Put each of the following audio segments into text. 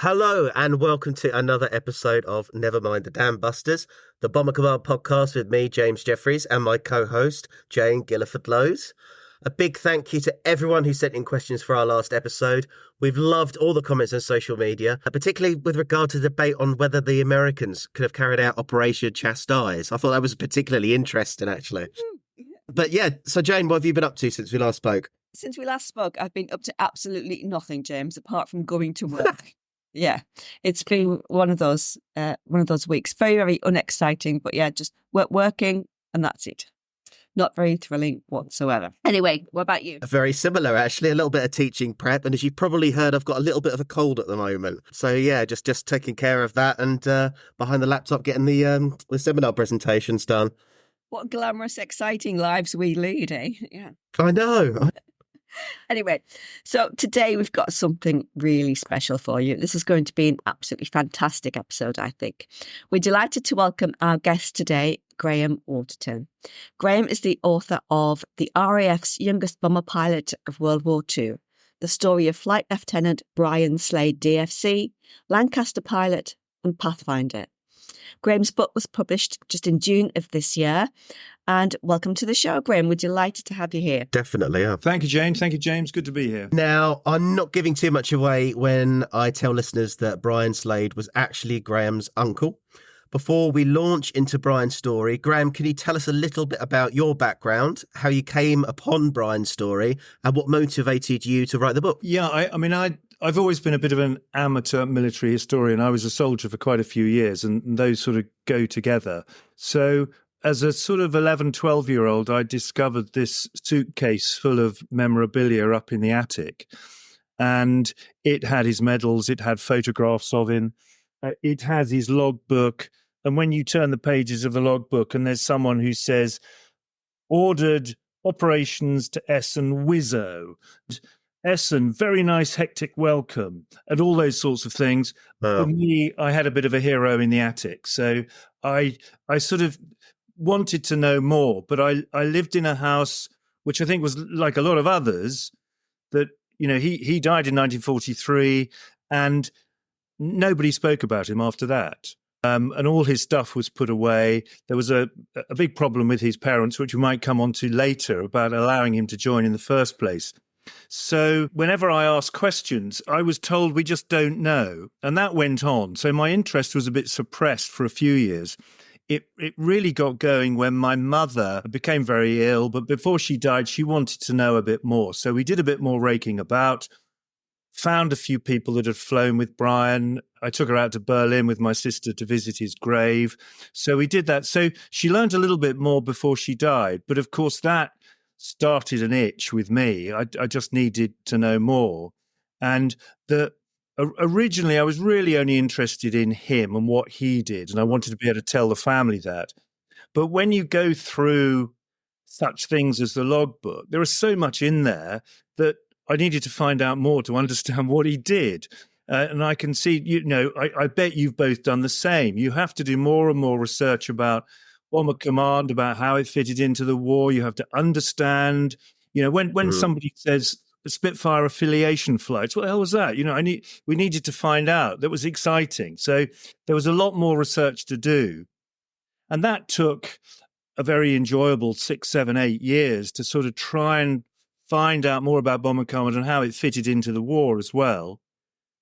Hello and welcome to another episode of Never Mind the Dam Busters, the Bomber Command podcast with me, James Jeffries, and my co-host, Jane Gilliford-Lowes. A big thank you to everyone who sent in questions for our last episode. We've loved all the comments on social media, particularly with regard to the debate on whether the Americans could have carried out Operation Chastise. I thought that was particularly interesting, actually. But yeah, so Jane, what have you been up to since we last spoke? Since we last spoke, I've been up to absolutely nothing, James, apart from going to work. Yeah, it's been one of those weeks. Very, very unexciting, but yeah, just working and that's it. Not very thrilling whatsoever. Anyway, what about you? Very similar, actually. A little bit of teaching prep, and as you've probably heard, I've got a little bit of a cold at the moment. So yeah, just taking care of that, and behind the laptop getting the seminar presentations done. What glamorous, exciting lives we lead, eh? Yeah. I know. Anyway, so today we've got something really special for you. This is going to be an absolutely fantastic episode, I think. We're delighted to welcome our guest today, Graham Waterton. Graham is the author of The RAF's Youngest Bomber Pilot of World War II, the story of Flight Lieutenant Brian Slade, DFC, Lancaster pilot, and Pathfinder. Graham's book was published just in June of this year. And welcome to the show, Graham. We're delighted to have you here. Definitely, yeah. Thank you, James. Thank you, James. Good to be here. Now, I'm not giving too much away when I tell listeners that Brian Slade was actually Graham's uncle. Before we launch into Brian's story, Graham, can you tell us a little bit about your background, how you came upon Brian's story, and what motivated you to write the book? Yeah, I've always been a bit of an amateur military historian. I was a soldier for quite a few years, and those sort of go together. So as a sort of 11, 12-year-old, I discovered this suitcase full of memorabilia up in the attic. And it had his medals, it had photographs of him, it has his logbook. And when you turn the pages of the logbook and there's someone who says, ordered operations to Essen Wizzo, Essen, very nice hectic welcome, and all those sorts of things. For me, I had a bit of a hero in the attic. So I sort of wanted to know more, but I lived in a house which I think was like a lot of others that, you know, he died in 1943 and nobody spoke about him after that. And all his stuff was put away. There was a big problem with his parents, which we might come on to later, about allowing him to join in the first place. So whenever I asked questions, I was told we just don't know. And that went on. So my interest was a bit suppressed for a few years. It really got going when my mother became very ill, but before she died, she wanted to know a bit more. So we did a bit more raking about, found a few people that had flown with Brian. I took her out to Berlin with my sister to visit his grave. So we did that. So she learned a little bit more before she died. But of course, that started an itch with me. I just needed to know more. And originally, I was really only interested in him and what he did, and I wanted to be able to tell the family that. But when you go through such things as the logbook, there is so much in there that I needed to find out more to understand what he did. And I can see, you know, I bet you've both done the same. You have to do more and more research about Bomber Command, about how it fitted into the war. You have to understand, you know, when somebody says Spitfire affiliation flights, what the hell was that? You know, we needed to find out. That was exciting. So there was a lot more research to do. And that took a very enjoyable 6, 7, 8 years to sort of try and find out more about Bomber Command and how it fitted into the war as well.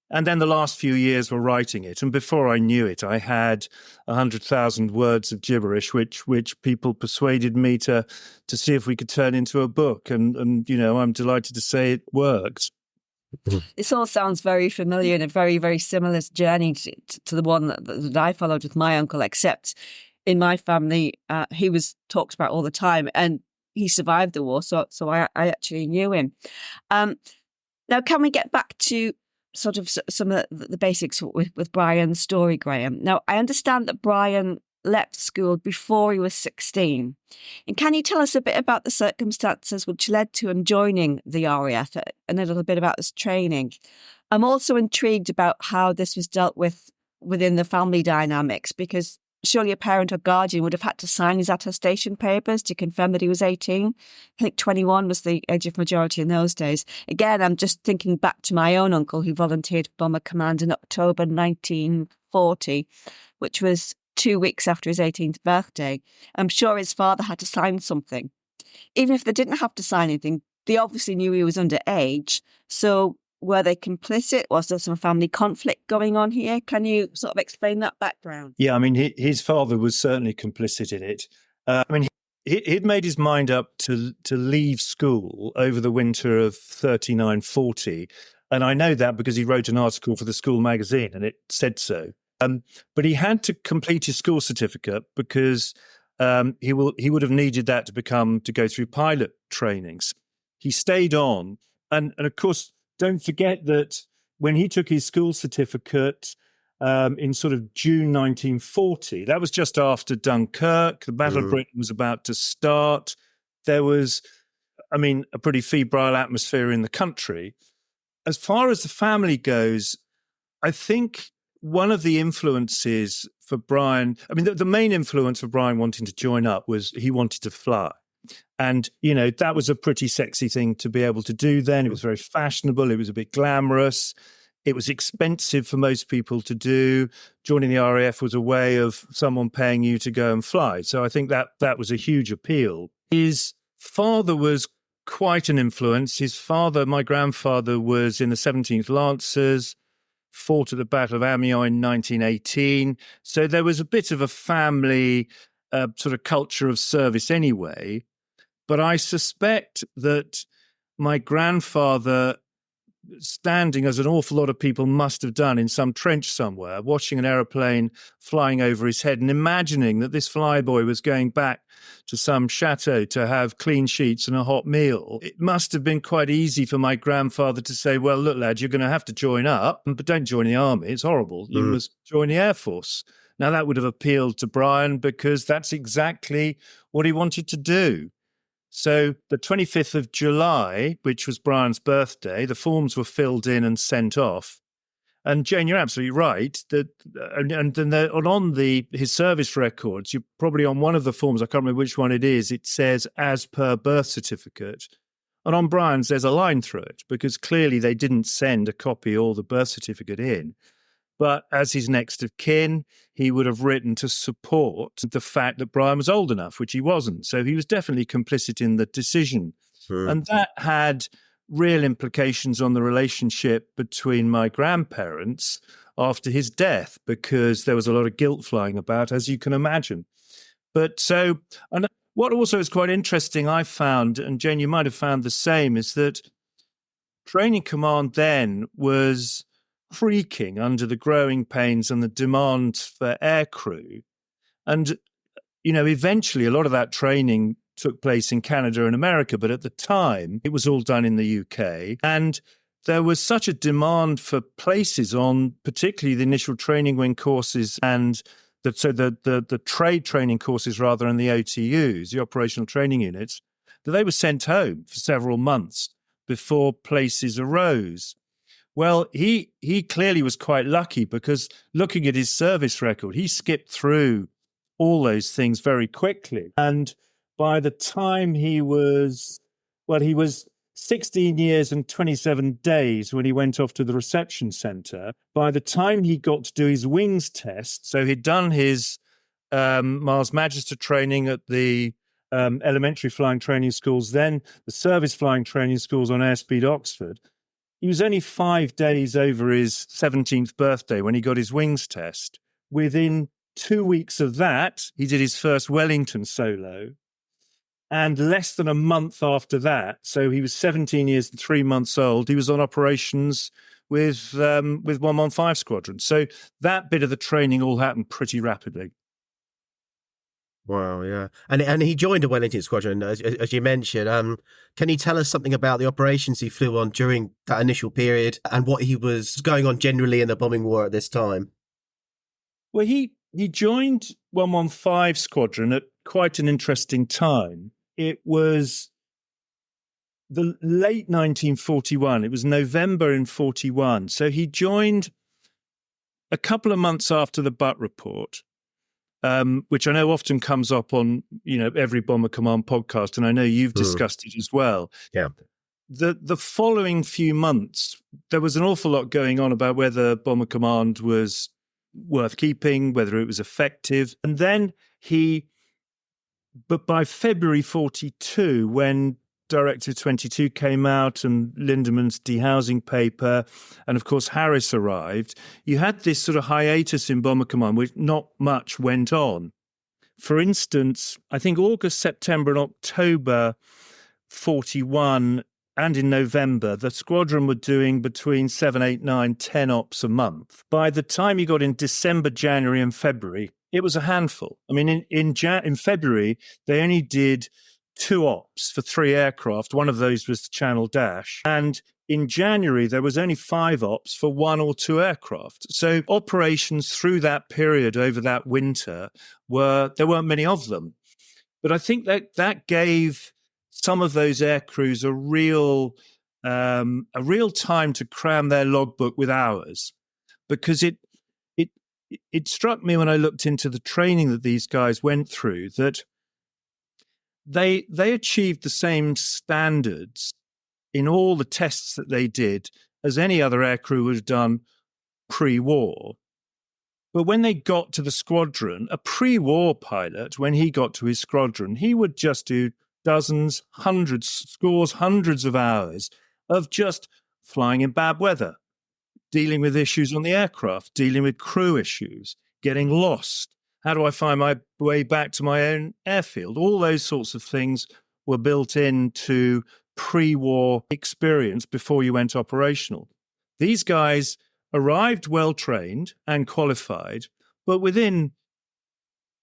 And then the last few years were writing it. And before I knew it, I had 100,000 words of gibberish, which people persuaded me to see if we could turn into a book. And you know, I'm delighted to say it worked. This all sounds very familiar and a very, very similar journey to the one that I followed with my uncle, except in my family, he was talked about all the time and he survived the war. So I actually knew him. Now, can we get back to sort of some of the basics with Brian's story, Graham? Now, I understand that Brian left school before he was 16. And can you tell us a bit about the circumstances which led to him joining the RAF and a little bit about his training? I'm also intrigued about how this was dealt with within the family dynamics, because surely a parent or guardian would have had to sign his attestation papers to confirm that he was 18. I think 21 was the age of majority in those days. Again, I'm just thinking back to my own uncle who volunteered for Bomber Command in October 1940, which was 2 weeks after his 18th birthday. I'm sure his father had to sign something. Even if they didn't have to sign anything, they obviously knew he was underage. So were they complicit? Was there some family conflict going on here? Can you sort of explain that background? Yeah, I mean, his father was certainly complicit in it. He'd made his mind up to leave school over the winter of 39-40. And I know that because he wrote an article for the school magazine and it said so. But he had to complete his school certificate because he would have needed that to go through pilot trainings. He stayed on. And of course, don't forget that when he took his school certificate in sort of June 1940, that was just after Dunkirk. The Battle of Britain was about to start. There was, a pretty febrile atmosphere in the country. As far as the family goes, I think one of the influences for Brian, the main influence for Brian wanting to join up was he wanted to fly. And, that was a pretty sexy thing to be able to do then. It was very fashionable. It was a bit glamorous. It was expensive for most people to do. Joining the RAF was a way of someone paying you to go and fly. So I think that was a huge appeal. His father was quite an influence. His father, my grandfather, was in the 17th Lancers, fought at the Battle of Amiens in 1918. So there was a bit of a family sort of culture of service anyway. But I suspect that my grandfather, standing as an awful lot of people must have done in some trench somewhere, watching an aeroplane flying over his head and imagining that this flyboy was going back to some chateau to have clean sheets and a hot meal. It must have been quite easy for my grandfather to say, well, look, lad, you're going to have to join up, but don't join the army. It's horrible. You must join the Air Force. Now, that would have appealed to Brian because that's exactly what he wanted to do. So the 25th of July, which was Brian's birthday, the forms were filled in and sent off. And Jane, you're absolutely right. On his service records, you're probably on one of the forms, I can't remember which one it is, it says as per birth certificate. And on Brian's, there's a line through it because clearly they didn't send a copy or the birth certificate in. But as his next of kin, he would have written to support the fact that Brian was old enough, which he wasn't. So he was definitely complicit in the decision. Sure. And that had real implications on the relationship between my grandparents after his death, because there was a lot of guilt flying about, as you can imagine. But so, and what also is quite interesting, I found, and Jane, you might have found the same, is that training command then was creaking under the growing pains and the demand for aircrew. And, eventually a lot of that training took place in Canada and America, but at the time it was all done in the UK. And there was such a demand for places on particularly the initial training wing courses and the trade training courses rather, and the OTUs, the operational training units, that they were sent home for several months before places arose. Well, he clearly was quite lucky because looking at his service record, he skipped through all those things very quickly. And by the time he was 16 years and 27 days when he went off to the reception centre. By the time he got to do his wings test, so he'd done his Mars Magister training at the elementary flying training schools, then the service flying training schools on Airspeed Oxford. He was only 5 days over his 17th birthday when he got his wings test. Within 2 weeks of that, he did his first Wellington solo. And less than a month after that, so he was 17 years and 3 months old, he was on operations with 115 Squadron. So that bit of the training all happened pretty rapidly. Wow, yeah. And he joined a Wellington Squadron, as you mentioned. Can you tell us something about the operations he flew on during that initial period and what he was going on generally in the bombing war at this time? Well, he joined 115 Squadron at quite an interesting time. It was the late 1941. It was November in 41. So he joined a couple of months after the Butt Report. which I know often comes up on, every Bomber Command podcast, and I know you've discussed it as well. Yeah. The following few months, there was an awful lot going on about whether Bomber Command was worth keeping, whether it was effective. And then but by February 42, when Directive 22 came out and Lindeman's dehousing paper, and of course Harris arrived, you had this sort of hiatus in Bomber Command, which not much went on. For instance, I think August, September and October 41 and in November, the squadron were doing between 7, 8, 9, 10 ops a month. By the time you got in December, January and February, it was a handful. I mean, in February, they only did 2 ops for 3 aircraft. One of those was the Channel Dash. And in January, there was only 5 ops for 1 or 2 aircraft. So operations through that period over that winter there weren't many of them. But I think that gave some of those air crews a real time to cram their logbook with hours, because it struck me when I looked into the training that these guys went through that they achieved the same standards in all the tests that they did as any other aircrew would have done pre-war. But when they got to the squadron, a pre-war pilot, when he got to his squadron, he would just do dozens, hundreds of hours of just flying in bad weather, dealing with issues on the aircraft, dealing with crew issues, getting lost. How do I find my way back to my own airfield? All those sorts of things were built into pre-war experience before you went operational. These guys arrived well-trained and qualified, but within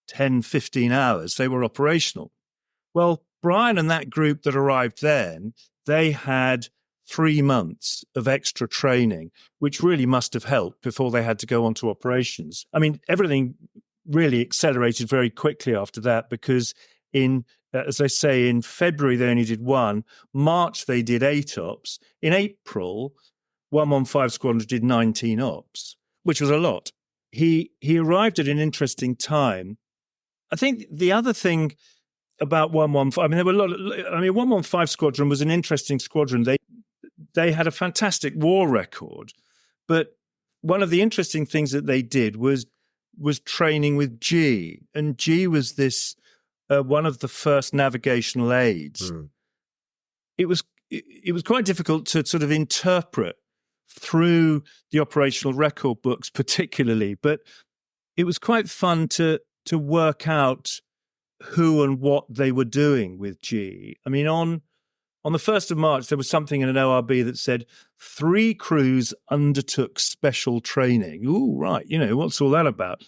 10, 15 hours, they were operational. Well, Brian and that group that arrived then, they had 3 months of extra training, which really must have helped before they had to go on to operations. I mean, everything really accelerated very quickly after that, because as I say, in February, they only did 1. March, they did 8 ops. In April, 115 Squadron did 19 ops, which was a lot. He arrived at an interesting time. I think the other thing about 115, there were a lot of, 115 Squadron was an interesting squadron. They had a fantastic war record, but one of the interesting things that they did was training with G, and G was this one of the first navigational aids. It was quite difficult to sort of interpret through the operational record books, particularly, but it was quite fun to work out who and what they were doing with G. I mean, on the 1st of March, there was something in an ORB that said 3 crews undertook special training. Ooh, right. What's all that about?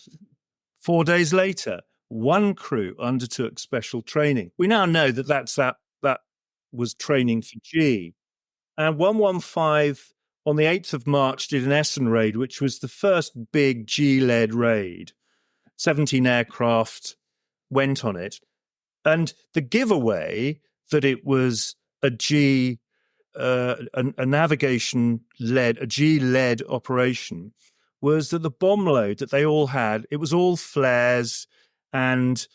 4 days later, 1 crew undertook special training. We now know that was training for G. And 115 on the 8th of March did an Essen raid, which was the first big G-led raid. 17 aircraft went on it. And the giveaway that it was a navigation-led, a G-led operation, was that the bomb load that they all had, it was all flares and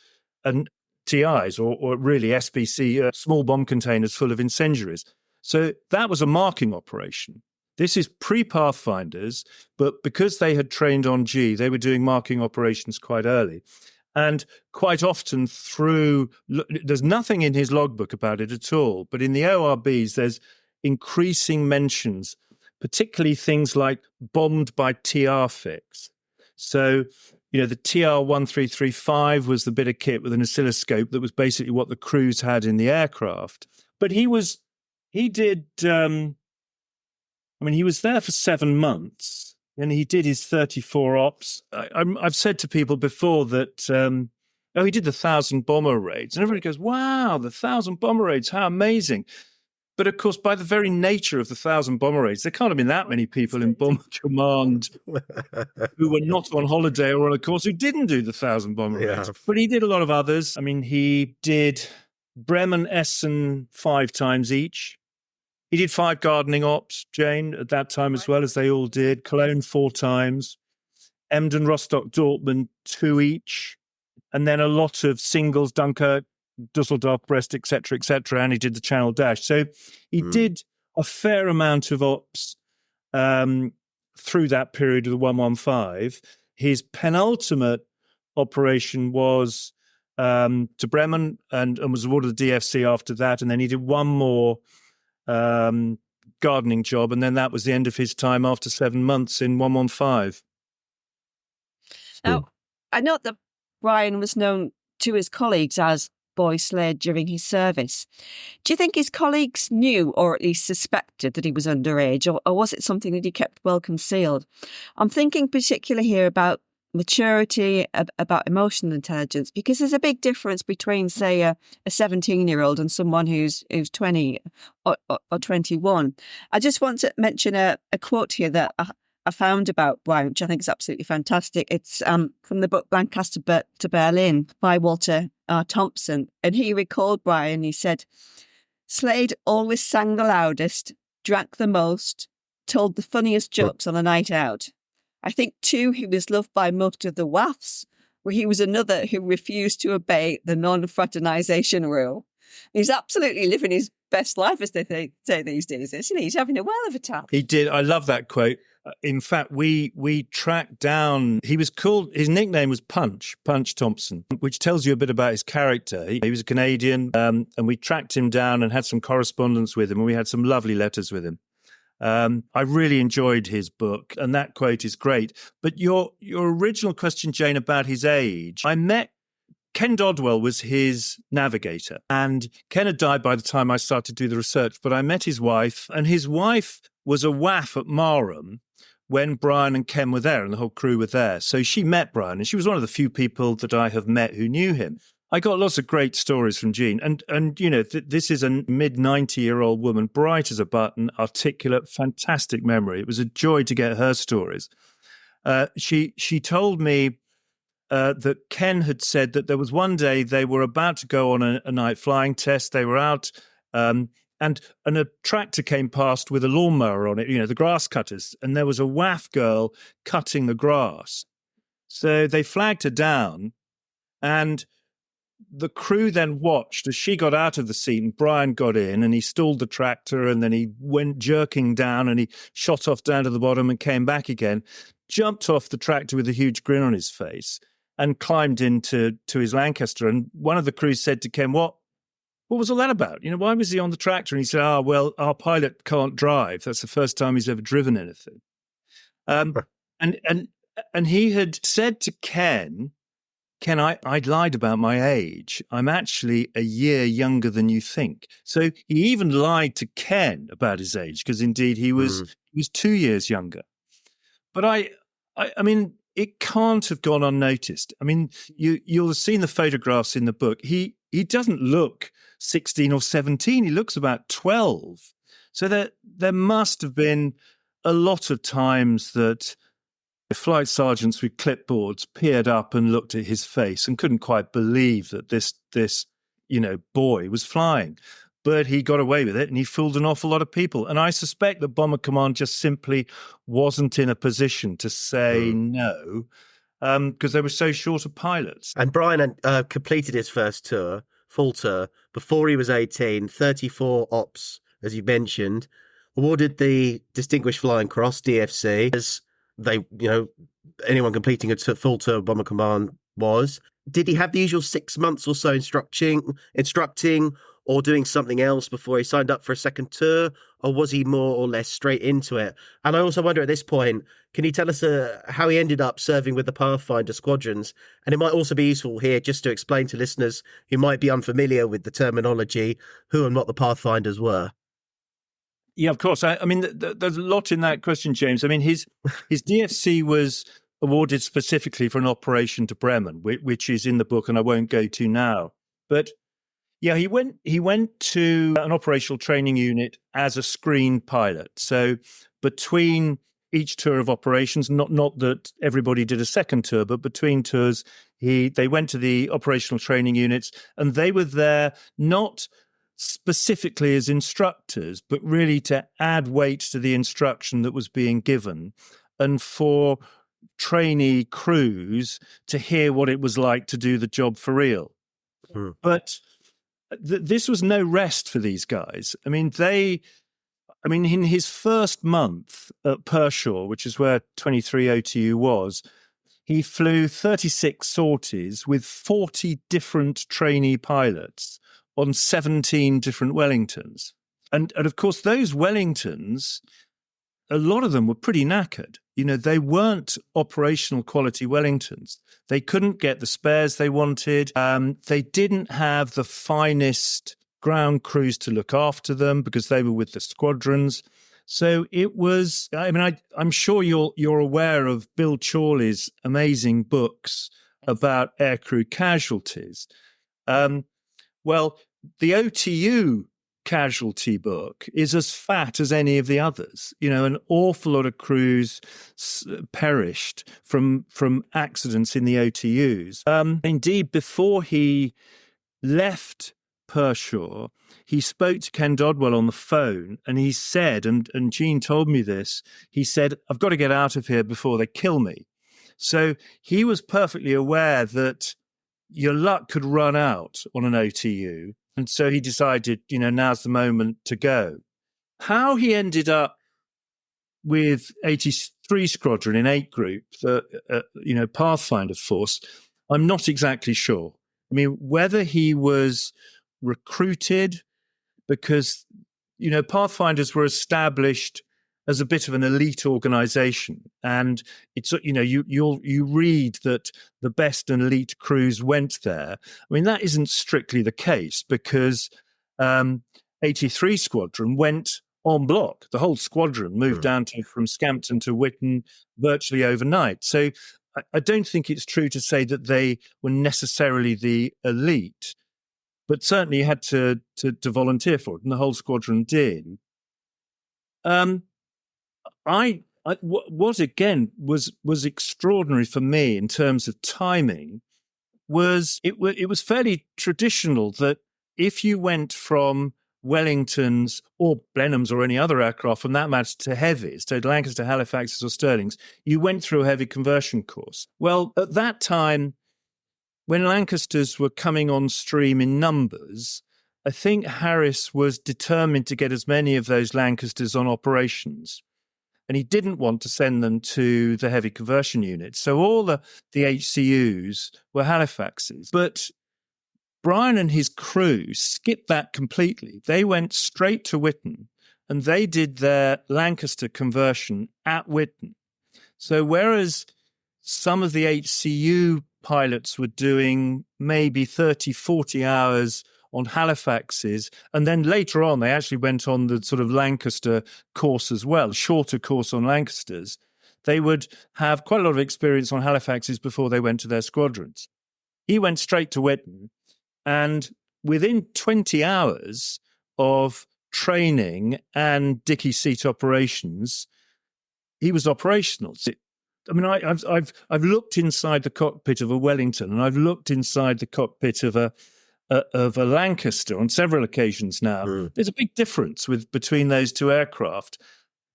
TIs, or really SBC, small bomb containers full of incendiaries. So that was a marking operation. This is pre-Pathfinders, but because they had trained on G, they were doing marking operations quite early. And quite often there's nothing in his logbook about it at all, but in the ORBs, there's increasing mentions, particularly things like bombed by TR fix. So, the TR-1335 was the bit of kit with an oscilloscope that was basically what the crews had in the aircraft. But he was there for 7 months. And he did his 34 ops. I've said to people before that, he did the 1,000 bomber raids. And everybody goes, wow, the 1,000 bomber raids, how amazing. But of course, by the very nature of the 1,000 bomber raids, there can't have been that many people in Bomber Command who were not on holiday or on a course who didn't do the 1,000 bomber raids. But he did a lot of others. I mean, he did Bremen, Essen 5 times each. He did 5 gardening ops, Jane, at that time as well, as they all did. Cologne 4 times. Emden, Rostock, Dortmund 2 each. and then a lot of singles, Dunkirk, Dusseldorf, Brest, etc., and he did the Channel Dash. So he did a fair amount of ops through that period of the 115. His penultimate operation was to Bremen and was awarded the DFC after that, and then he did one more gardening job, and then that was the end of his time after 7 months in 115. Now, I know that Brian was known to his colleagues as Boy Slade during his service. Do you think his colleagues knew or at least suspected that he was underage, or was it something that he kept well concealed? I'm thinking particularly here about maturity, about emotional intelligence, because there's a big difference between, say, a 17-year-old and someone who's 20 or 21. I just want to mention a quote here that I found about Brian, which I think is absolutely fantastic. It's from the book Lancaster to Berlin by Walter R. Thompson. And he recalled Brian, he said, Slade always sang the loudest, drank the most, told the funniest jokes on a night out. I think, too, he was loved by most of the WAFs, where he was another who refused to obey the non-fraternization rule. He's absolutely living his best life, as they say these days, isn't he? He's having a well of a time. He did. I love that quote. In fact, we tracked down, his nickname was Punch Thompson, which tells you a bit about his character. He was a Canadian, and we tracked him down and had some correspondence with him, and we had some lovely letters with him. I really enjoyed his book, and that quote is great. But your original question, Jane, about his age, I met Ken Dodwell was his navigator, and Ken had died by the time I started to do the research, but I met his wife, and his wife was a WAF at Marham when Brian and Ken were there and the whole crew were there. So she met Brian, and she was one of the few people that I have met who knew him. I got lots of great stories from Jean. And you know, this is a mid-90-year-old woman, bright as a button, articulate, fantastic memory. It was a joy to get her stories. She told me that Ken had said that there was one day they were about to go on a night flying test. They were out and a tractor came past with a lawnmower on it, you know, the grass cutters, and there was a WAF girl cutting the grass. So they flagged her down, and the crew then watched as she got out of the seat and Brian got in, and he stalled the tractor, and then he went jerking down and he shot off down to the bottom and came back again, jumped off the tractor with a huge grin on his face and climbed into his Lancaster. And one of the crew said to Ken, what was all that about? You know, why was he on the tractor? And he said, well, our pilot can't drive. That's the first time he's ever driven anything. And he had said to Ken, I'd lied about my age. I'm actually a year younger than you think. So he even lied to Ken about his age, because indeed he was 2 years younger. But I mean, it can't have gone unnoticed. I mean, you'll have seen the photographs in the book. He doesn't look 16 or 17. He looks about 12. So there must have been a lot of times that flight sergeants with clipboards peered up and looked at his face and couldn't quite believe that this boy was flying. But he got away with it, and he fooled an awful lot of people. And I suspect that Bomber Command just simply wasn't in a position to say no, because they were so short of pilots. And Brian completed his first tour, full tour, before he was 18, 34 ops, as you mentioned, awarded the Distinguished Flying Cross, DFC, as anyone completing a full tour of Bomber Command was. Did he have the usual 6 months or so instructing or doing something else before he signed up for a second tour, or was he more or less straight into it? And I also wonder at this point, can you tell us how he ended up serving with the Pathfinder squadrons? And it might also be useful here just to explain to listeners who might be unfamiliar with the terminology, who and what the Pathfinders were. Yeah, of course. I mean, there's a lot in that question, James. I mean, his DFC was awarded specifically for an operation to Bremen, which is in the book, and I won't go to now. But yeah, he went to an operational training unit as a screen pilot. So between each tour of operations, not that everybody did a second tour, but between tours, they went to the operational training units, and they were there not specifically as instructors, but really to add weight to the instruction that was being given, and for trainee crews to hear what it was like to do the job for real. But this was no rest for these guys. I mean, in his first month at Pershore, which is where 23 OTU was, he flew 36 sorties with 40 different trainee pilots on 17 different Wellingtons. And of course, those Wellingtons, a lot of them were pretty knackered. You know, they weren't operational quality Wellingtons. They couldn't get the spares they wanted. They didn't have the finest ground crews to look after them because they were with the squadrons. So it was, I'm sure you're aware of Bill Chorley's amazing books about aircrew casualties. Well, the OTU casualty book is as fat as any of the others. You know, an awful lot of crews perished from accidents in the OTUs. Indeed, before he left Pershore, he spoke to Ken Dodwell on the phone, and he said, and Jean told me this, he said, "I've got to get out of here before they kill me." So he was perfectly aware that your luck could run out on an OTU. And so he decided, now's the moment to go. How he ended up with 83 Squadron in 8 Group, the Pathfinder force, I'm not exactly sure. I mean, whether he was recruited because, Pathfinders were established as a bit of an elite organization. And it's, you read that the best and elite crews went there. I mean, that isn't strictly the case because 83 Squadron went en bloc. The whole squadron moved down from Scampton to Witten virtually overnight. So I don't think it's true to say that they were necessarily the elite, but certainly you had to volunteer for it, and the whole squadron did. What again was extraordinary for me in terms of timing was it was fairly traditional that if you went from Wellingtons or Blenheims or any other aircraft from that matter to heavies, to Lancaster, Halifaxes or Stirlings, you went through a heavy conversion course. Well, at that time, when Lancasters were coming on stream in numbers, I think Harris was determined to get as many of those Lancasters on operations. And he didn't want to send them to the heavy conversion unit. So all the HCUs were Halifaxes. But Brian and his crew skipped that completely. They went straight to Witten, and they did their Lancaster conversion at Witten. So whereas some of the HCU pilots were doing maybe 30, 40 hours on Halifaxes, and then later on they actually went on the sort of Lancaster course as well, shorter course on Lancasters, they would have quite a lot of experience on Halifaxes before they went to their squadrons. He went straight to Witten, and within 20 hours of training and dicky seat operations, he was operational. I mean, I've looked inside the cockpit of a Wellington, and I've looked inside the cockpit of a Lancaster on several occasions now. There's a big difference between those two aircraft.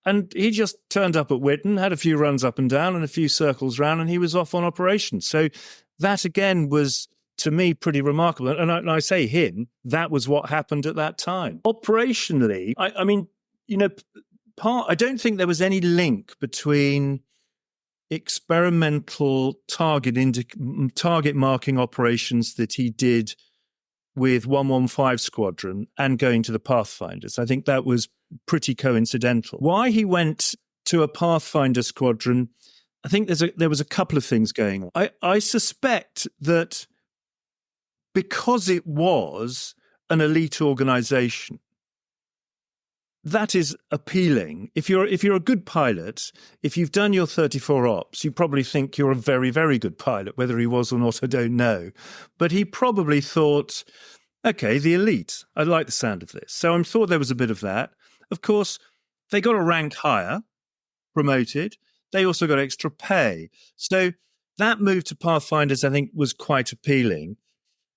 And he just turned up at Witten, had a few runs up and down and a few circles round, and he was off on operations. So that, again, was, to me, pretty remarkable. And I say him, that was what happened at that time. Operationally, I don't think there was any link between experimental target marking operations that he did with 115 Squadron and going to the Pathfinders. I think that was pretty coincidental. Why he went to a Pathfinder Squadron, I think there was a couple of things going on. I suspect that because it was an elite organization, that is appealing. If you're a good pilot, if you've done your 34 ops, you probably think you're a very, very good pilot. Whether he was or not, I don't know. But he probably thought, okay, the elite, I like the sound of this. So I thought there was a bit of that. Of course, they got a rank higher, promoted. They also got extra pay. So that move to Pathfinders, I think, was quite appealing.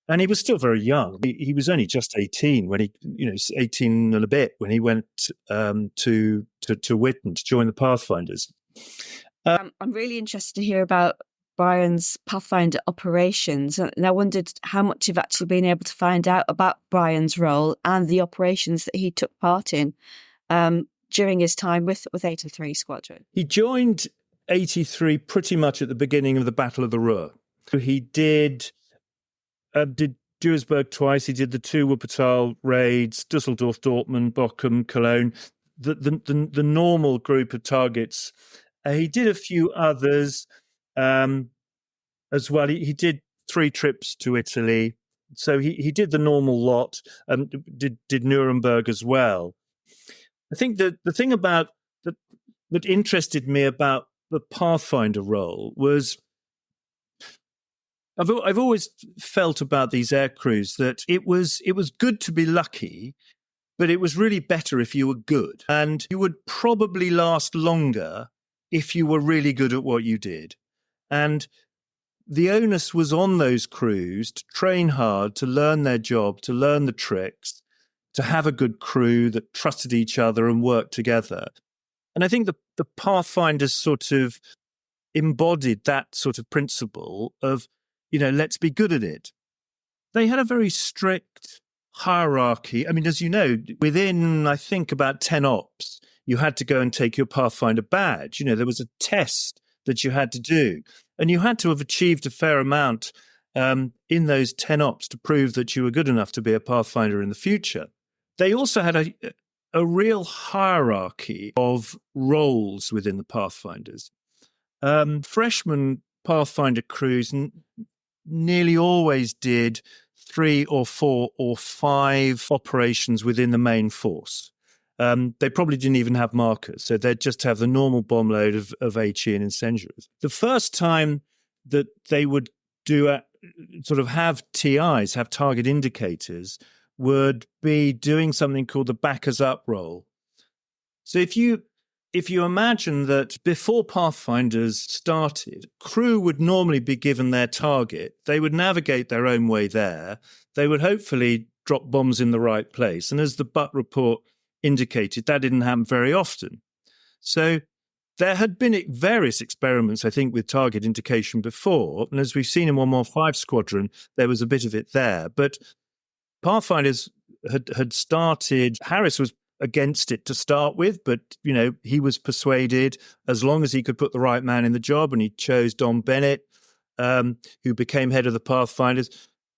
And he was still very young. He was only just 18 when 18 and a bit when he went to Witten to join the Pathfinders. I'm really interested to hear about Brian's Pathfinder operations, and I wondered how much you've actually been able to find out about Brian's role and the operations that he took part in during his time with 83 Squadron. He joined 83 pretty much at the beginning of the Battle of the Ruhr. He did Duisburg twice. He did the 2 Wuppertal raids, Dusseldorf, Dortmund, Bochum, Cologne, the normal group of targets. He did a few others as well. He did 3 trips to Italy. So he did the normal lot, did Nuremberg as well. I think the thing about that interested me about the Pathfinder role was I've always felt about these air crews that it was good to be lucky, but it was really better if you were good. And you would probably last longer if you were really good at what you did. And the onus was on those crews to train hard, to learn their job, to learn the tricks, to have a good crew that trusted each other and worked together. And I think the Pathfinders sort of embodied that sort of principle of, let's be good at it. They had a very strict hierarchy. I mean, as you know, within, I think, about 10 ops, you had to go and take your Pathfinder badge. There was a test that you had to do. And you had to have achieved a fair amount in those 10 ops to prove that you were good enough to be a Pathfinder in the future. They also had a real hierarchy of roles within the Pathfinders. Freshman Pathfinder crews nearly always did 3 or 4 or 5 operations within the main force. They probably didn't even have markers, so they'd just have the normal bomb load of HE and incendiaries. The first time that they would have TIs, have target indicators, would be doing something called the backers up role. So if you imagine that before Pathfinders started, crew would normally be given their target. They would navigate their own way there. They would hopefully drop bombs in the right place. And as the Butt report indicated, that didn't happen very often. So there had been various experiments, I think, with target indication before. And as we've seen in 115 Squadron, there was a bit of it there. But Pathfinders had started, Harris was against it to start with, but, he was persuaded as long as he could put the right man in the job, and he chose Don Bennett, who became head of the Pathfinders.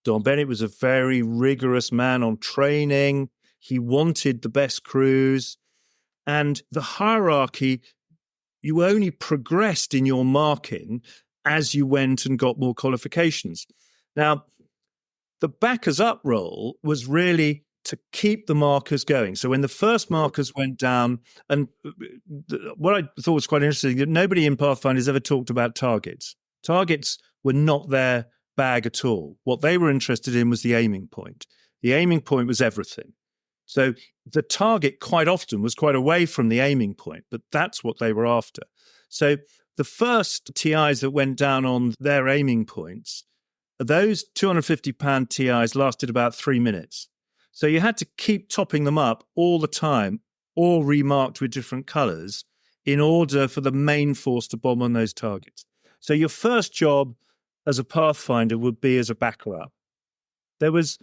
Don Bennett was a very rigorous man on training. He wanted the best crews, and the hierarchy, you only progressed in your marking as you went and got more qualifications. Now, the backers up role was really to keep the markers going. So when the first markers went down, and what I thought was quite interesting, that nobody in Pathfinders ever talked about targets. Targets were not their bag at all. What they were interested in was the aiming point. The aiming point was everything. So the target quite often was quite away from the aiming point, but that's what they were after. So the first TIs that went down on their aiming points, those 250-pound TIs lasted about 3 minutes. So you had to keep topping them up all the time, all remarked with different colours, in order for the main force to bomb on those targets. So your first job as a Pathfinder would be as a backer up. There was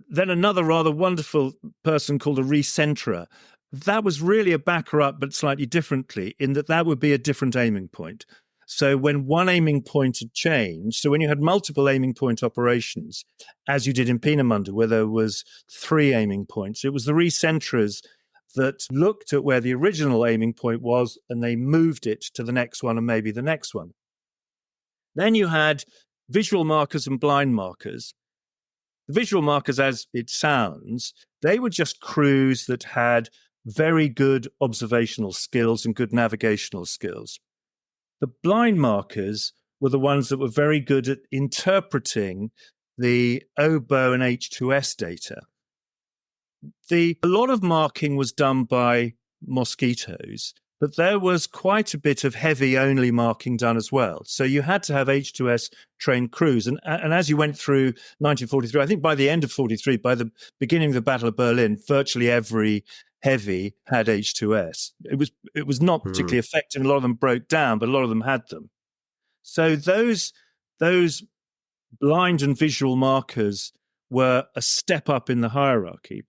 then another rather wonderful person called a recentrer. That was really a backer up, but slightly differently, in that would be a different aiming point. So when one aiming point had changed, so when you had multiple aiming point operations, as you did in Peenemünde, where there was 3 aiming points, it was the recentrers that looked at where the original aiming point was, and they moved it to the next one and maybe the next one. Then you had visual markers and blind markers. The visual markers, as it sounds, they were just crews that had very good observational skills and good navigational skills. The blind markers were the ones that were very good at interpreting the OBO and H2S data. A lot of marking was done by mosquitoes, but there was quite a bit of heavy-only marking done as well. So you had to have H2S trained crews. And as you went through 1943, I think by the end of 43, by the beginning of the Battle of Berlin, virtually every heavy had H2S. It was not particularly effective. A lot of them broke down, but a lot of them had them. So those blind and visual markers were a step up in the hierarchy.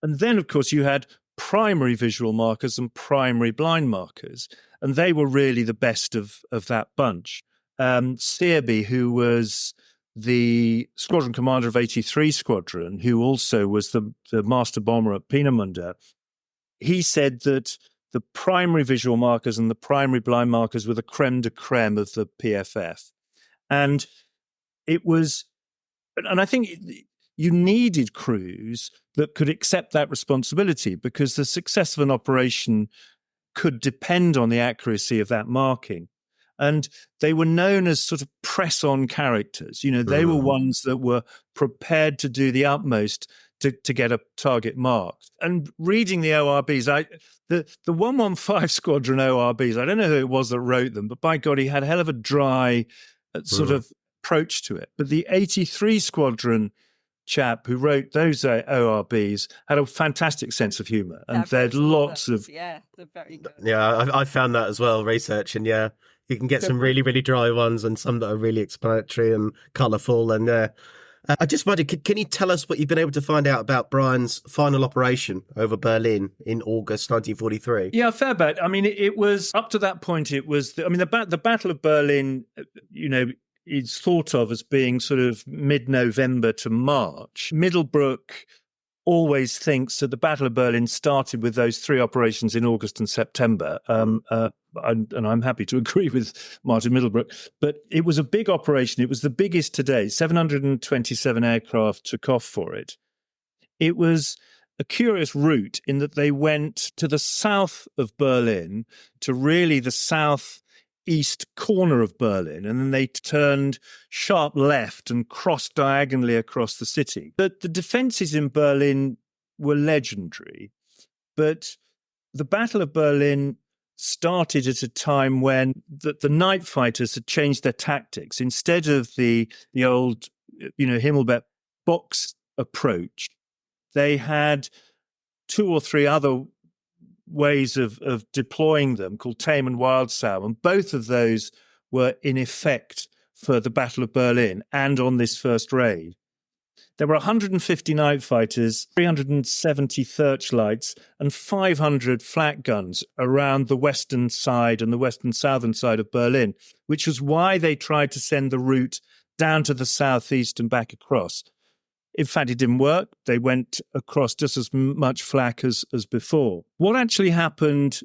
And then, of course, you had primary visual markers and primary blind markers, and they were really the best of that bunch. Searby, who was the squadron commander of 83 Squadron, who also was the master bomber at Peenemünde, he said that the primary visual markers and the primary blind markers were the creme de creme of the PFF. And I think you needed crews that could accept that responsibility, because the success of an operation could depend on the accuracy of that marking. And they were known as sort of press-on characters. They were ones that were prepared to do the utmost to get a target marked. And reading the ORBs, the 115 Squadron ORBs, I don't know who it was that wrote them, but by God, he had a hell of a dry sort of approach to it. But the 83 Squadron chap who wrote those ORBs had a fantastic sense of humour, and there'd lots of... Yeah, they're very good. Yeah, I found that as well, researching, yeah. You can get some really, really dry ones and some that are really explanatory and colourful. And I just wondered, can you tell us what you've been able to find out about Brian's final operation over Berlin in August 1943? Yeah, fair bet. I mean, it was, up to that point, it was, the Battle of Berlin, is thought of as being sort of mid-November to March. Middlebrook always thinks that the Battle of Berlin started with those three operations in August and September. And I'm happy to agree with Martin Middlebrook. But it was a big operation. It was the biggest to date. 727 aircraft took off for it. It was a curious route in that they went to the south of Berlin, to really the southeast corner of Berlin, and then they turned sharp left and crossed diagonally across the city. But the defences in Berlin were legendary, but the Battle of Berlin started at a time when the night fighters had changed their tactics. Instead of the old, Himmelbett box approach, they had two or three other ways of deploying them called tame and wild sow, and both of those were in effect for the Battle of Berlin and on this first raid. There were 150 night fighters, 370 searchlights, and 500 flak guns around the western side and the western southern side of Berlin, which was why they tried to send the route down to the southeast and back across. In fact, it didn't work. They went across just as much flak as before. What actually happened,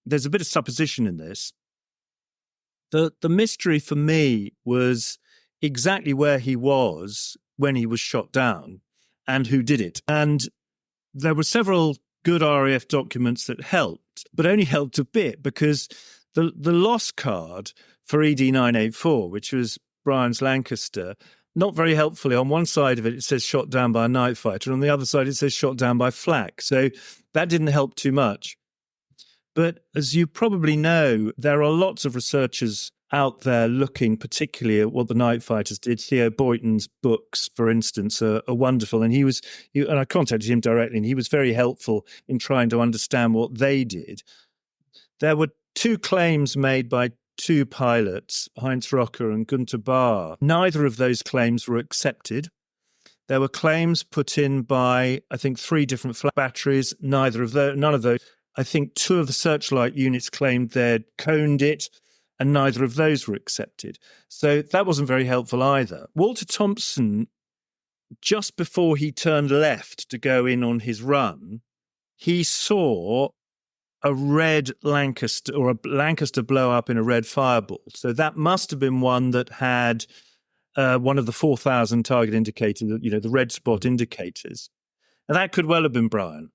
there's a bit of supposition in this. The mystery for me was exactly where he was when he was shot down and who did it. And there were several good RAF documents that helped, but only helped a bit, because the loss card for ED 984, which was Brian's Lancaster, not very helpfully, on one side of it, it says shot down by a night fighter, and on the other side, it says shot down by flak. So that didn't help too much. But as you probably know, there are lots of researchers out there looking particularly at what the night fighters did. Theo Boyton's books, for instance, are wonderful. And and I contacted him directly, and he was very helpful in trying to understand what they did. There were two claims made by two pilots, Heinz Rocker and Gunter Bahr. Neither of those claims were accepted. There were claims put in by, I think, three different flak batteries. None of those. I think two of the searchlight units claimed they'd coned it, and neither of those were accepted. So that wasn't very helpful either. Walter Thompson, just before he turned left to go in on his run, he saw a red Lancaster, or a Lancaster blow up in a red fireball. So that must have been one that had one of the 4,000 target indicators, the red spot indicators. And that could well have been Brian.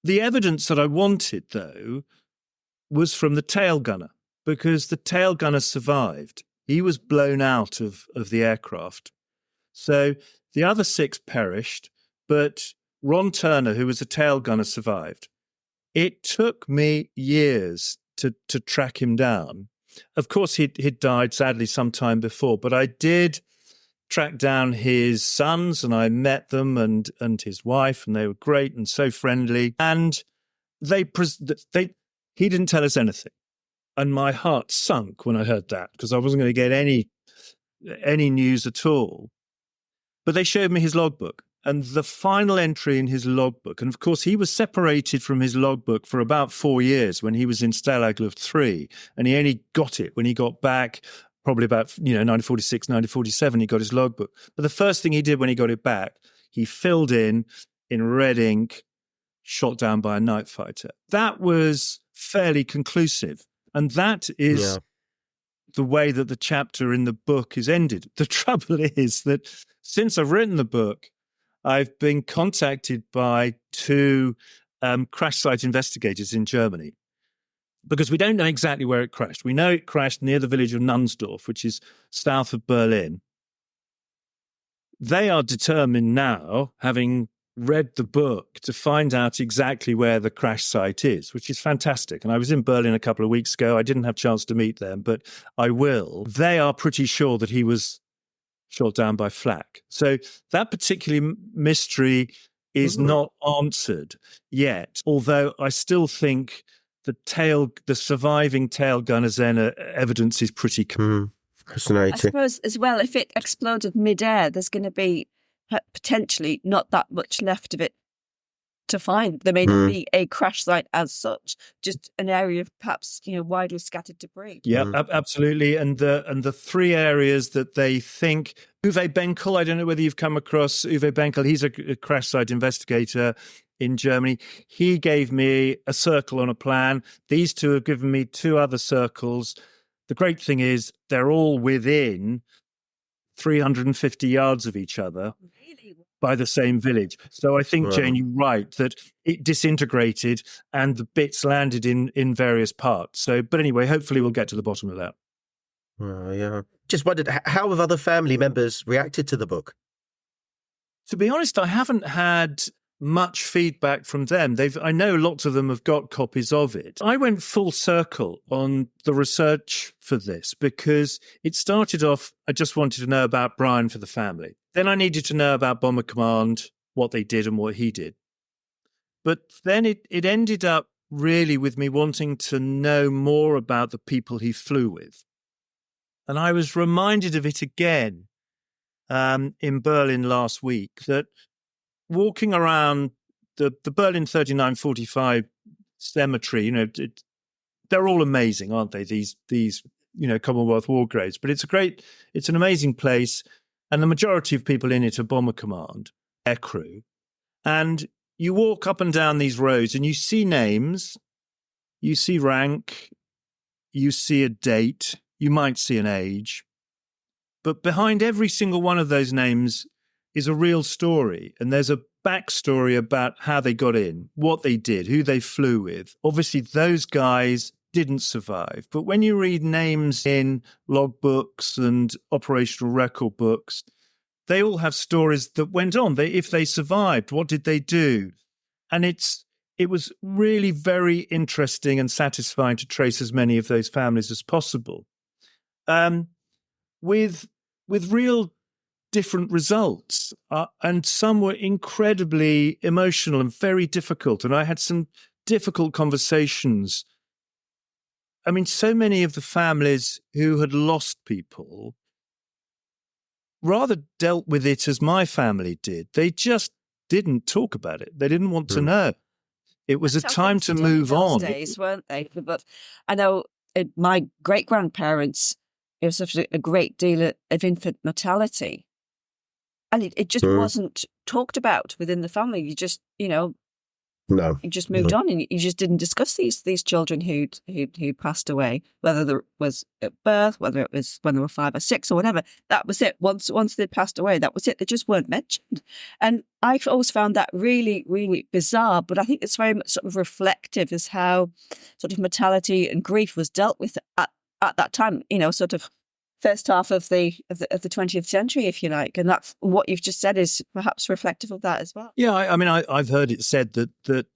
The evidence that I wanted, though, was from the tail gunner, because the tail gunner survived. He was blown out of the aircraft. So the other six perished, but Ron Turner, who was a tail gunner, survived. It took me years to track him down. Of course, he'd died, sadly, some time before, but I did track down his sons, and I met them and his wife, and they were great and so friendly. And he didn't tell us anything. And my heart sunk when I heard that, because I wasn't going to get any news at all. But they showed me his logbook, and the final entry in his logbook. And of course, he was separated from his logbook for about 4 years when he was in Stalag Luft 3. And he only got it when he got back, probably about 1946, 1947, he got his logbook. But the first thing he did when he got it back, he filled in red ink, shot down by a night fighter. That was fairly conclusive. And that is the way that the chapter in the book is ended. The trouble is that since I've written the book, I've been contacted by 2 crash site investigators in Germany, because we don't know exactly where it crashed. We know it crashed near the village of Nunsdorf, which is south of Berlin. They are determined now, having read the book, to find out exactly where the crash site is, which is fantastic. And I was in Berlin a couple of weeks ago. I didn't have a chance to meet them, but I will. They are pretty sure that he was shot down by flak. So that particular mystery is not answered yet, although I still think the surviving tail gunner's evidence is pretty fascinating. I suppose as well, if it exploded mid-air, there's going to be potentially not that much left of it to find. There may not be a crash site as such, just an area of perhaps widely scattered debris. Yeah, absolutely. And the 3 areas that they think, Uwe Benkel, I don't know whether you've come across Uwe Benkel. He's a crash site investigator in Germany. He gave me a circle on a plan. These 2 have given me 2 other circles. The great thing is they're all within 350 yards of each other by the same village. So I think, Jane, you're right, that it disintegrated and the bits landed in various parts. So, but anyway, hopefully we'll get to the bottom of that. Yeah. Just wondered, how have other family members reacted to the book? To be honest, I haven't had much feedback from them. I know lots of them have got copies of it. I went full circle on the research for this because it started off, I just wanted to know about Brian for the family. Then I needed to know about Bomber Command, what they did and what he did. But then it ended up really with me wanting to know more about the people he flew with. And I was reminded of it again in Berlin last week, that walking around the Berlin 3945 cemetery, they're all amazing, aren't they? These Commonwealth war graves. But it's an amazing place. And the majority of people in it are Bomber Command, air crew. And you walk up and down these roads and you see names, you see rank, you see a date, you might see an age. But behind every single one of those names is a real story. And there's a backstory about how they got in, what they did, who they flew with. Obviously, those guys didn't survive. But when you read names in logbooks and operational record books, they all have stories that went on. If they survived, what did they do? And it was really very interesting and satisfying to trace as many of those families as possible. With real different results. And some were incredibly emotional and very difficult. And I had some difficult conversations. I mean, so many of the families who had lost people rather dealt with it as my family did. They just didn't talk about it. They didn't want to know. It was a time to move on. Days, weren't they? But I know my great-grandparents, there was such a great deal of infant mortality. And it just wasn't talked about within the family. You just, you just moved on, and you just didn't discuss these children who'd passed away, whether there was at birth, whether it was when they were 5 or 6 or whatever. That was it. Once they'd passed away, that was it. They just weren't mentioned. And I've always found that really, really bizarre. But I think it's very much sort of reflective as how sort of mortality and grief was dealt with at that time. Sort of first half of the 20th century, if you like, and that's what you've just said is perhaps reflective of that as well. Yeah, I mean, I've heard it said that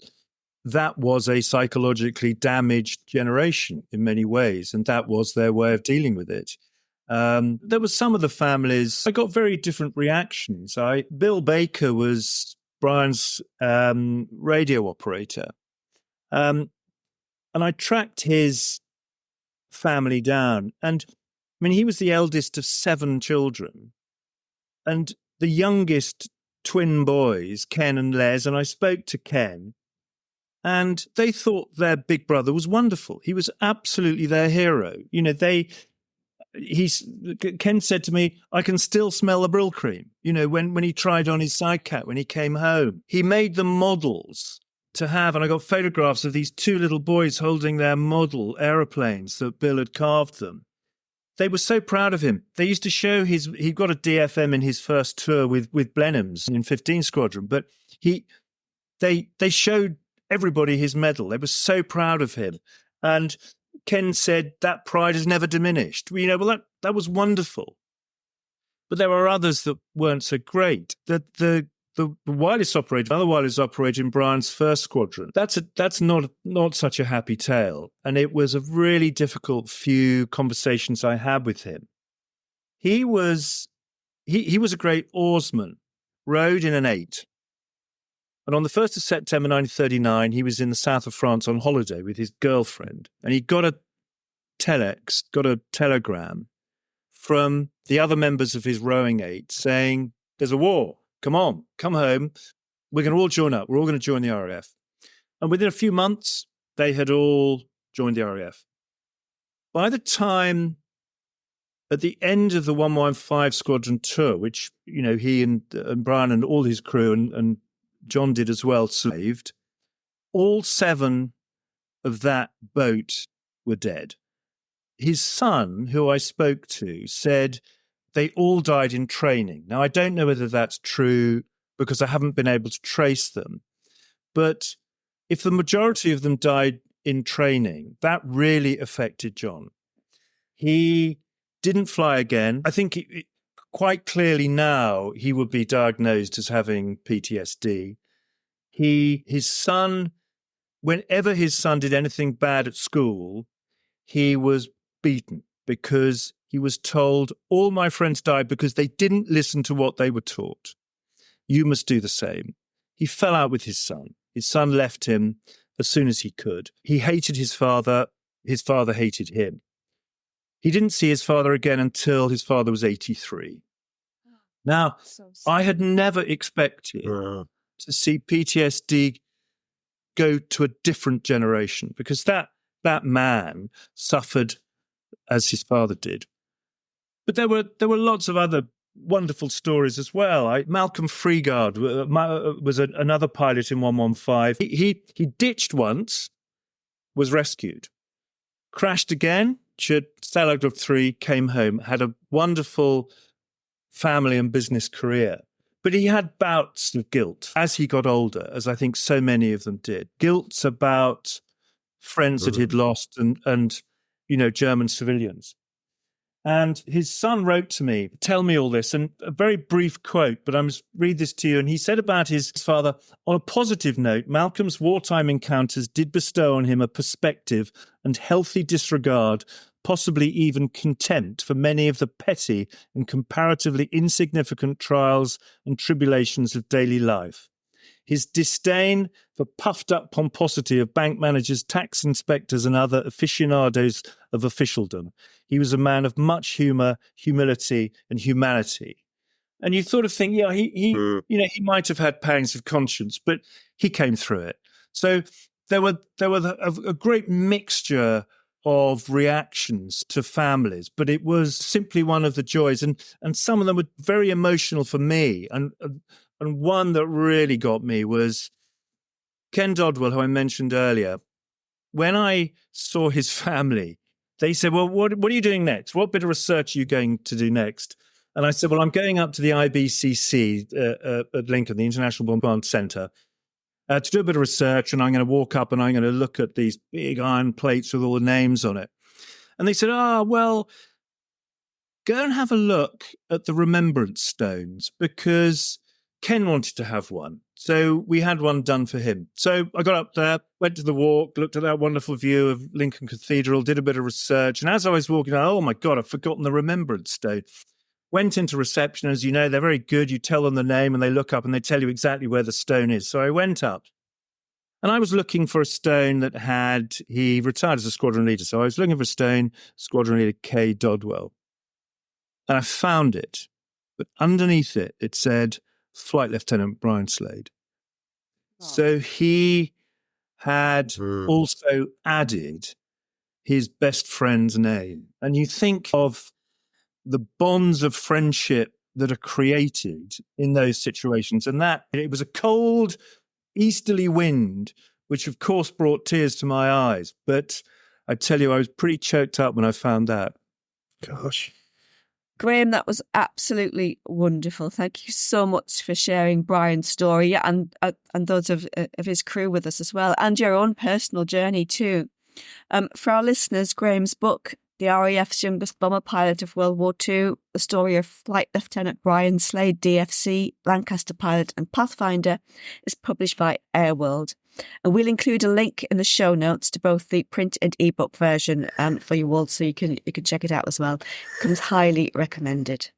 was a psychologically damaged generation in many ways, and that was their way of dealing with it. There was some of the families, I got very different reactions. Bill Baker was Brian's radio operator, And I tracked his family down. And I mean, he was the eldest of 7 children. And the youngest twin boys, Ken and Les, and I spoke to Ken, and they thought their big brother was wonderful. He was absolutely their hero. You know, Ken said to me, I can still smell the Brill cream. You know, when he tried on his sidecat when he came home, he made them models to have, and I got photographs of these 2 little boys holding their model aeroplanes that Bill had carved them. They were so proud of him. They used to show he got a DFM in his first tour with Blenheims in 15 Squadron, but they showed everybody his medal. They were so proud of him. And Ken said that pride has never diminished. You know, well, that was wonderful. But there were others that weren't so great. The wireless operator, another wireless operator in Brian's first squadron, that's not such a happy tale. And it was a really difficult few conversations I had with him. He was a great oarsman, rowed in an 8. And on the 1st of September 1939, he was in the south of France on holiday with his girlfriend. And he got a telegram from the other members of his rowing 8 saying, there's a war. Come on, come home. We're going to all join up. We're all going to join the RAF. And within a few months, they had all joined the RAF. By the time, at the end of the 115 Squadron tour, which, you know, he and Brian and all his crew and John did as well, saved, all 7 of that boat were dead. His son, who I spoke to, said they all died in training. Now, I don't know whether that's true because I haven't been able to trace them. But if the majority of them died in training, that really affected John. He didn't fly again. I think quite clearly now he would be diagnosed as having PTSD. His son, whenever his son did anything bad at school, he was beaten because he was told, all my friends died because they didn't listen to what they were taught. You must do the same. He fell out with his son. His son left him as soon as he could. He hated his father. His father hated him. He didn't see his father again until his father was 83. Now, I had never expected to see PTSD go to a different generation because that man suffered as his father did. But there were lots of other wonderful stories as well. Malcolm Freegard was another pilot in 115. He ditched once, was rescued, crashed again, Stalag of 3, came home, had a wonderful family and business career. But he had bouts of guilt as he got older, as I think so many of them did. Guilt about friends that he'd lost and you know, German civilians. And his son wrote to me, tell me all this, and a very brief quote, but I must read this to you. And he said about his father, on a positive note, Malcolm's wartime encounters did bestow on him a perspective and healthy disregard, possibly even contempt for many of the petty and comparatively insignificant trials and tribulations of daily life. His disdain for puffed-up pomposity of bank managers, tax inspectors, and other aficionados of officialdom. He was a man of much humour, humility, and humanity. And you sort of think, yeah, he might have had pangs of conscience, but he came through it. So there were a great mixture of reactions to families, but it was simply one of the joys, and some of them were very emotional for me. And one that really got me was Ken Dodwell, who I mentioned earlier. When I saw his family, they said, well, what are you doing next? What bit of research are you going to do next? And I said, well, I'm going up to the IBCC at Lincoln, the International Bombardment Centre, to do a bit of research, and I'm going to walk up and I'm going to look at these big iron plates with all the names on it. And they said, well, go and have a look at the remembrance stones because Ken wanted to have one. So we had one done for him. So I got up there, went to the walk, looked at that wonderful view of Lincoln Cathedral, did a bit of research. And as I was walking, oh my God, I've forgotten the remembrance stone. Went into reception. As you know, they're very good. You tell them the name and they look up and they tell you exactly where the stone is. So I went up And I was looking for a stone he retired as a squadron leader. So I was looking for a stone, squadron leader K. Dodwell. And I found it. But underneath it, it said Flight Lieutenant Brian Slade. Oh. So he had also added his best friend's name. And you think of the bonds of friendship that are created in those situations. And that it was a cold, easterly wind, which of course brought tears to my eyes. But I tell you, I was pretty choked up when I found that. Gosh. Graham, that was absolutely wonderful. Thank you so much for sharing Brian's story and those of his crew with us as well, and your own personal journey too. For our listeners, Graham's book, The RAF's Youngest Bomber Pilot of World War II, the story of Flight Lieutenant Brian Slade, DFC, Lancaster pilot and Pathfinder, is published by Airworld. And we'll include a link in the show notes to both the print and ebook version for you all, so you can check it out as well. It comes highly recommended.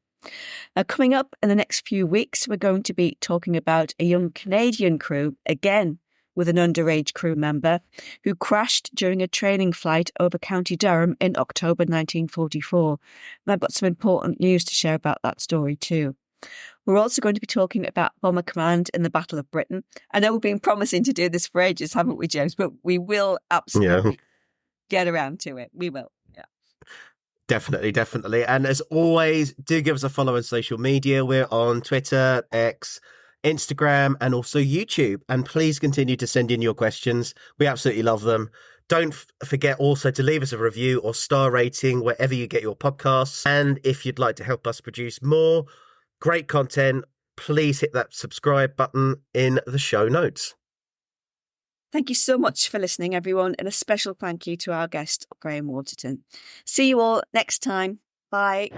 Coming up in the next few weeks, we're going to be talking about a young Canadian crew, again with an underage crew member, who crashed during a training flight over County Durham in October 1944. And I've got some important news to share about that story too. We're also going to be talking about Bomber Command in the Battle of Britain. I know we've been promising to do this for ages, haven't we, James? But we will absolutely get around to it. We will. Yeah. Definitely. And as always, do give us a follow on social media. We're on Twitter, X, Instagram, and also YouTube. And please continue to send in your questions. We absolutely love them. Don't forget also to leave us a review or star rating wherever you get your podcasts. And if you'd like to help us produce more great content, please hit that subscribe button in the show notes. Thank you so much for listening, everyone, and a special thank you to our guest, Graham Waterton. See you all next time. Bye.